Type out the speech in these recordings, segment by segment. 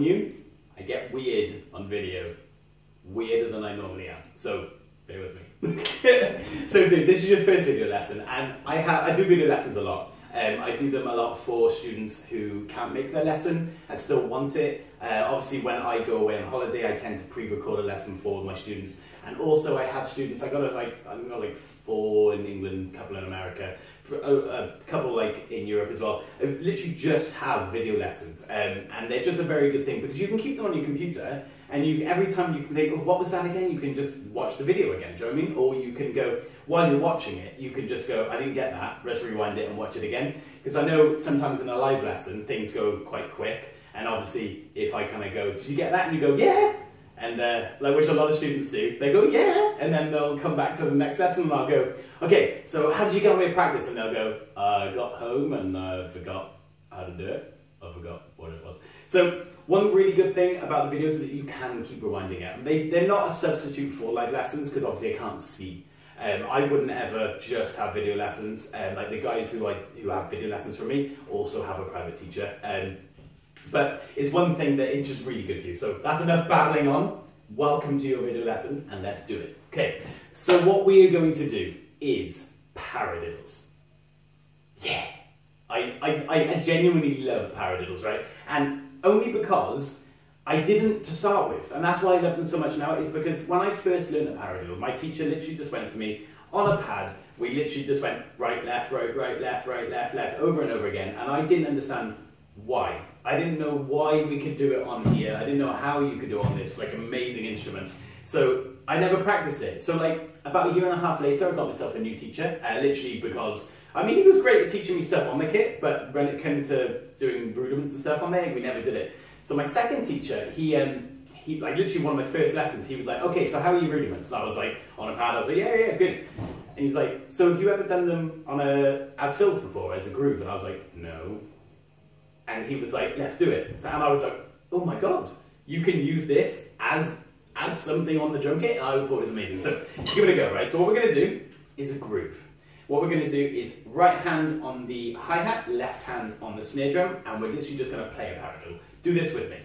warn you, I get weird on video. Weirder than I normally am. So, bear with me. So this is your first video lesson, and I do video lessons a lot. I do them a lot for students who can't make their lesson and still want it. Obviously, when I go away on holiday, I tend to pre-record a lesson for my students. And also, I have students. I've got like 4 in England, a couple in America, a couple like in Europe as well. I literally just have video lessons, and they're just a very good thing because you can keep them on your computer. And every time you can think, oh, what was that again? You can just watch the video again, do you know what I mean? Or you can go, while you're watching it, you can just go, I didn't get that, just rewind it and watch it again. Because I know sometimes in a live lesson, things go quite quick. And obviously, if I kind of go, did you get that? And you go, yeah. And like which a lot of students do, they go, yeah. And then they'll come back to the next lesson and I'll go, okay, so how did you get away with practice? And they'll go, I got home and I forgot how to do it. I forgot what it was. So one really good thing about the videos is that you can keep rewinding it. They're not a substitute for live lessons because obviously I can't see. I wouldn't ever just have video lessons. Like the guys who have video lessons from me also have a private teacher. But it's one thing that is just really good for you. So that's enough babbling on. Welcome to your video lesson and let's do it. Okay, so what we are going to do is paradiddles. Yeah, I genuinely love paradiddles, right? And only because I didn't to start with, and that's why I love them so much now, is because when I first learned a paradiddle, my teacher literally just went for me on a pad. We literally just went right, left, left, left, over and over again, and I didn't understand why. I didn't know why we could do it on here. I didn't know how you could do it on this like amazing instrument. So I never practiced it. So like about a year and a half later, I got myself a new teacher, literally because, I mean, he was great at teaching me stuff on the kit, but when it came to doing rudiments and stuff on there, we never did it. So my second teacher, he like literally one of my first lessons, he was like, okay, so how are your rudiments? And I was like, on a pad, I was like, yeah, good. And he was like, so have you ever done them on as fills before, as a groove? And I was like, no. And he was like, let's do it. And I was like, oh my God, you can use this as something on the drum kit? And I thought it was amazing. So give it a go, right? So what we're gonna do is a groove. What we're going to do is right hand on the hi-hat, left hand on the snare drum, and we're literally just going to play a paradiddle. Do this with me.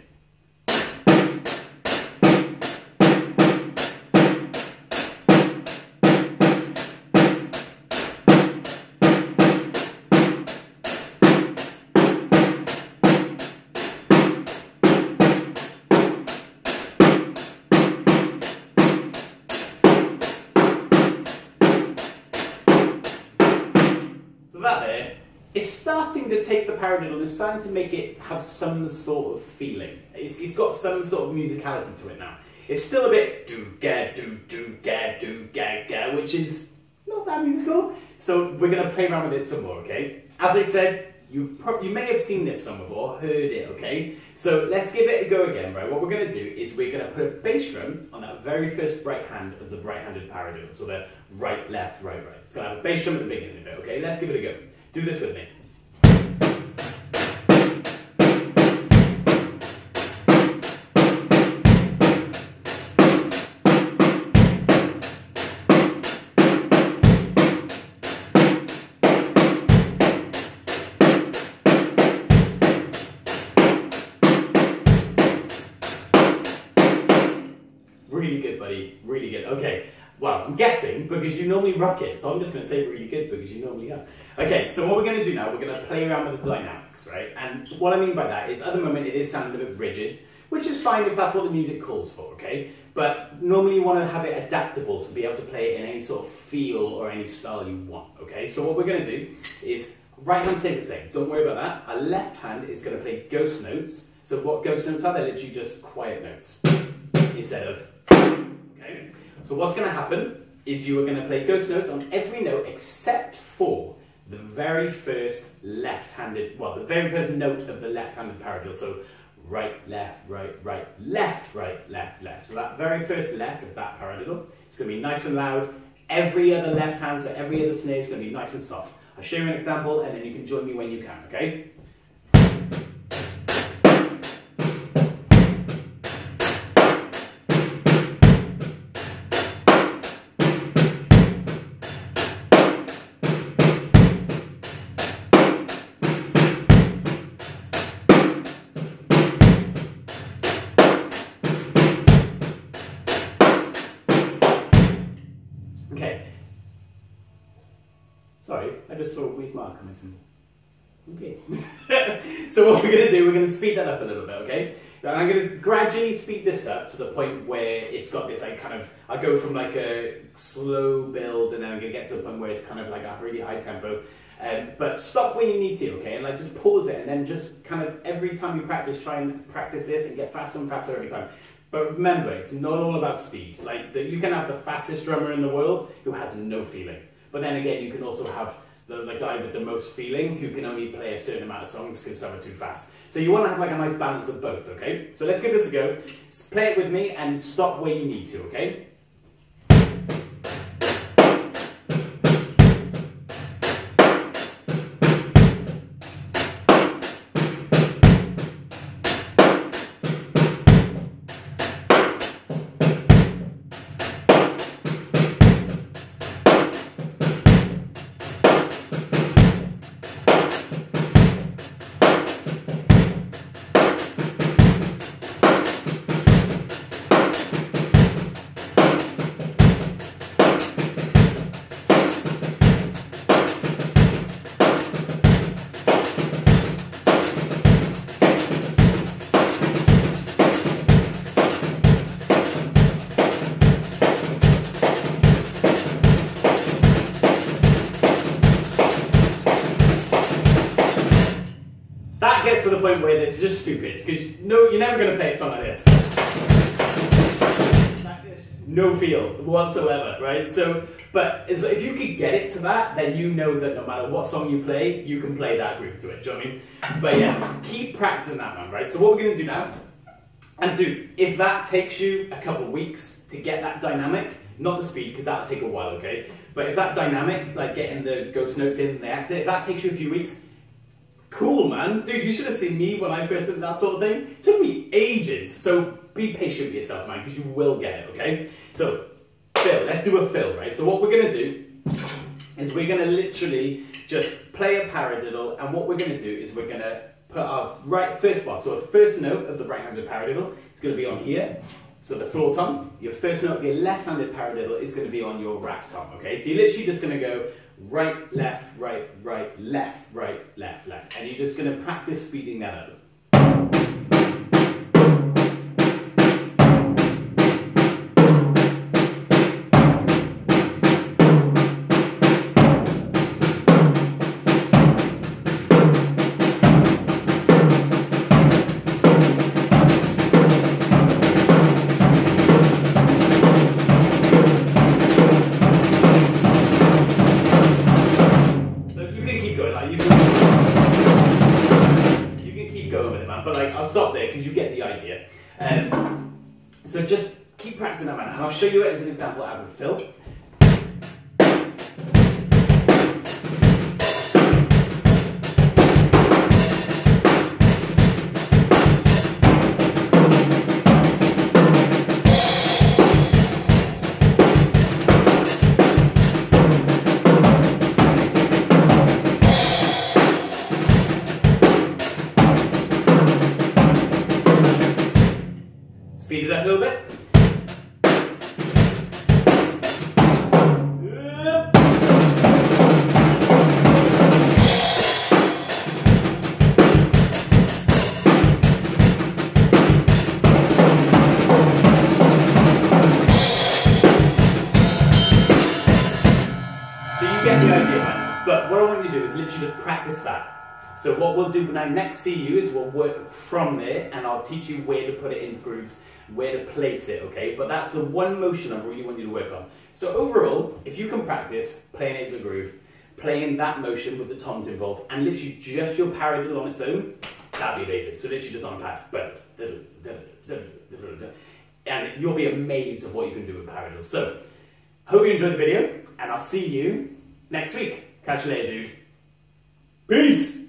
It's starting to take the paradiddle, it's starting to make it have some sort of feeling. It's got some sort of musicality to it now. It's still a bit do-ga, do-ga, do-ga-ga, which is not that musical. So we're going to play around with it some more, okay? As I said, you may have seen this somewhere before, heard it, okay? So let's give it a go again, right? What we're going to do is we're going to put a bass drum on that very first right hand of the right-handed paradiddle. So the right, left, right, right. It's going to have a bass drum at the beginning of it, okay? Let's give it a go. Do this with me. Really good, buddy. Really good. Okay. Well, I'm guessing because you normally rock it, so I'm just going to say really good because you normally are. Okay, so what we're going to do now, we're going to play around with the dynamics, right? And what I mean by that is at the moment it is sounding a bit rigid, which is fine if that's what the music calls for, okay? But normally you want to have it adaptable, so be able to play it in any sort of feel or any style you want, okay? So what we're going to do is, right hand stays the same, don't worry about that. Our left hand is going to play ghost notes. So what ghost notes are? They're literally just quiet notes instead of, okay? So what's going to happen is you are going to play ghost notes on every note except for the very first left-handed, well, the very first note of the left-handed paradiddle. So right, left, left, right, left, left. So that very first left of that paradiddle, it's going to be nice and loud. Every other left hand, so every other snare is going to be nice and soft. I'll show you an example and then you can join me when you can, okay? just saw a weak mark on my symbol. Okay. So what we're going to do, we're going to speed that up a little bit, okay? And I'm going to gradually speed this up to the point where it's got this, like, kind of, I go from like a slow build and then I'm going to get to a point where it's kind of like a really high tempo. But stop when you need to, okay? And like just pause it and then just kind of every time you practice, try and practice this and get faster and faster every time. But remember, it's not all about speed. Like, you can have the fastest drummer in the world who has no feeling. But then again, you can also have the guy with the most feeling who can only play a certain amount of songs because some are too fast. So you want to have like a nice balance of both, okay? So let's give this a go. Play it with me and stop where you need to, okay? Gets to the point where it's just stupid because you're never going to play a song like this. Like this, no feel whatsoever, right? So, but if you could get it to that, then you know that no matter what song you play, you can play that groove to it. Do you know what I mean? But yeah, keep practicing that, man. Right. So what we're going to do now, and dude, if that takes you a couple of weeks to get that dynamic, not the speed because that'll take a while, okay? But if that dynamic, like getting the ghost notes in and the exit, if that takes you a few weeks. Cool, man. Dude, you should have seen me when I first did that sort of thing. It took me ages. So be patient with yourself, man, because you will get it, okay? So, fill. Let's do a fill, right? So what we're going to do is we're going to literally just play a paradiddle, and what we're going to do is we're going to put our first bar. So the first note of the right-handed paradiddle is going to be on here. So the floor tom. Your first note of your left-handed paradiddle is going to be on your rack tom, okay? So you're literally just going to go right, left, right, right, left, right, left, left. And you're just going to practice speeding that up. Stop there because you get the idea. So just keep practicing that, man, and I'll show you it as an example out of a fill. Speed it up a little bit. So you get the idea, man. But what I want you to do is literally just practice that. So what we'll do when I next see you is we'll work from there and I'll teach you where to put it in grooves, where to place it, okay? But that's the one motion I really want you to work on. So overall, if you can practice playing it as a groove, playing that motion with the toms involved, and literally just your paradiddle on its own, that'd be amazing. So literally just on a pad, but and you'll be amazed of what you can do with paradiddles. So, hope you enjoyed the video, and I'll see you next week. Catch you later, dude. Peace!